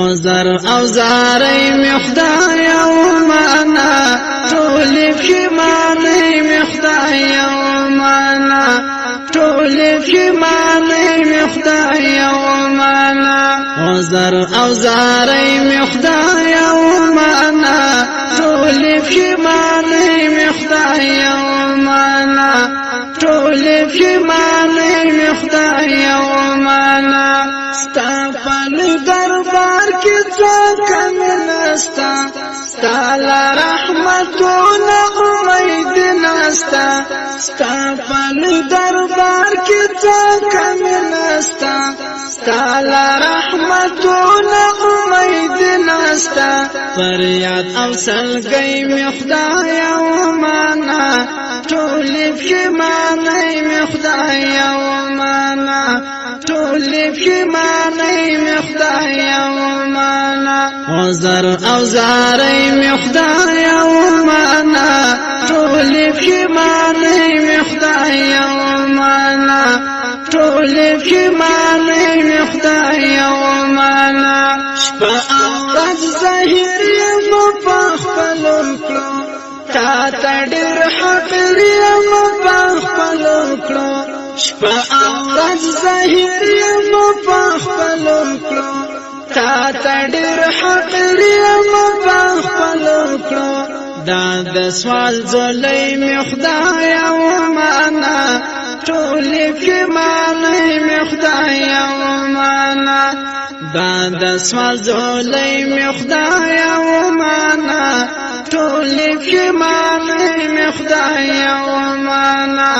زر او زاري مخداي ومانا طولي في ماني مخداي ومانا طولي في ماني مخداي ومانا زر او زاري مخداي ومانا طولي في ماني مخداي ومانا طولي في ماني مخداي ومانا استغفر دربار کی څوک نستا تعالی رحمتونه امید نستا استغفر دربار کی څوک نستا تعالی رحمتونه امید نستا فریاد او سلګي مخدای او معنا ټول کی معنی مخدای او معنا ټول کی معنی مخدای او معنا زر او زاري مخدای او معنا ټول کی معنی مخدای او معنا ټول کی معنی مخدای او معنا شپه او ورځ ظاهر یم په خپل کړو تا تډر حق یم په خپل کړو شپه او ورځ ظاهر یم په خپل کړو تا تډر حق یم په خپل کړو دا د سوال زولې مخدای او معنا ټول کې معنی مخدای او معنا دا د سوال زولې مخدای او معنا ټول کې معنی مخدای او معنا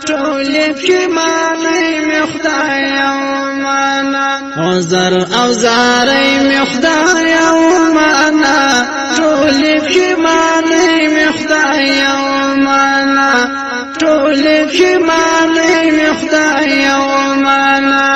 ټول کې معنی مخدای او معنا زر او زاري مخدای او معنا ټول کې معنی مخدای او معنا ټول کې معنی مخدای او معنا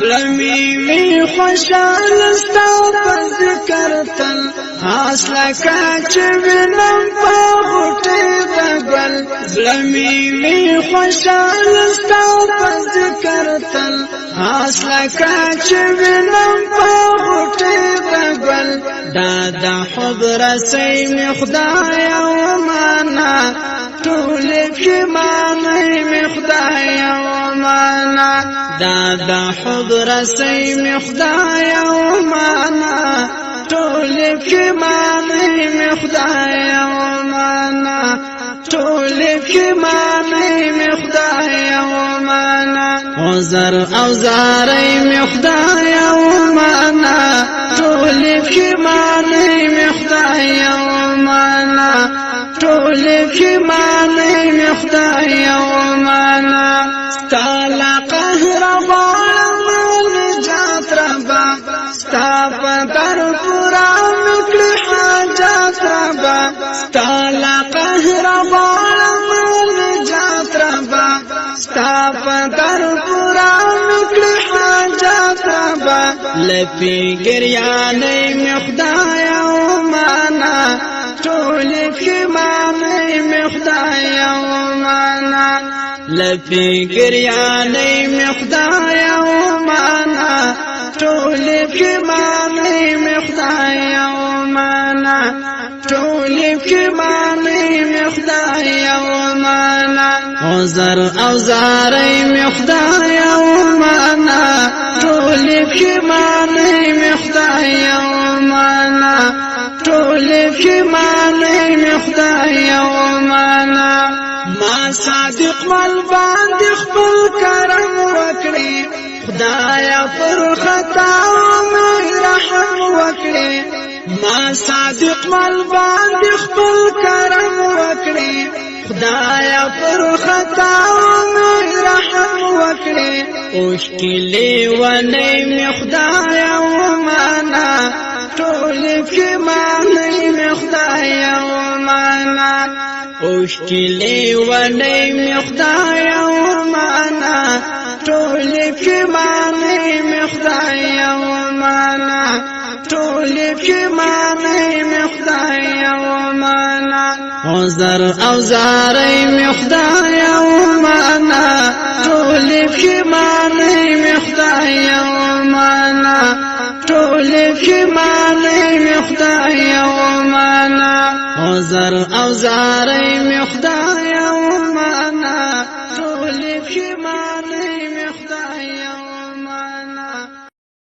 زلمی می خوشاله ستا په ذکر تل حاصله کا چې وینم په غوټه د ګل زلمی می خوشاله ستا په ذکر تل حاصله کا چې وینم په غوټه د ګل دا د حب رسي مخدای او معنا ټول کې معنی مخدای او معنا دا د حب رسي مخدای او معنا ټول کې معنی مخدای او معنا ټول کې معنی مخدای او معنا زر او زاري مخدای او معنا ټول کې معنی مخدای او معنا ټول کې معنی مخدای او معنا تعالی قهر غوړم نجات ربا ستا په در پورا نکړي حاجات ربا تعالی قهر غوړم نجات ربا ستا په در پورا نکړي حاجات ربا لپی ګریانې مخدای او معنا ټول کې معنی مخدای او معنا لپی ګریانې مخدای او معنا ټول کې معنی مخدای او معنا ټول کې معنی مخدای او معنا زر او زاري مخدای او معنا ټول کې معنی مخدای او معنا ټول کې معنی مخدای او معنا ما صادق مل باندې خپل کرم وکړي خدایا پر خطا مې رحم وکړي ما صادق مل باندې خپل کرم وکړي خدایا پر خطا مې رحم وکړي اوش کلی ونی مخدایا او معنا ټول کې معنی مخدایا او معنا اوش کلی ونی مخدایا او معنا ټول کې معنی مخدایا او معنا ټول کې معنی مخدایا او معنا زر او زاري مخدایا او معنا ټول کې معنی مخدایا او معنا ټول پښیماني مې خدای یو معنا عذر او زارۍ مې خدای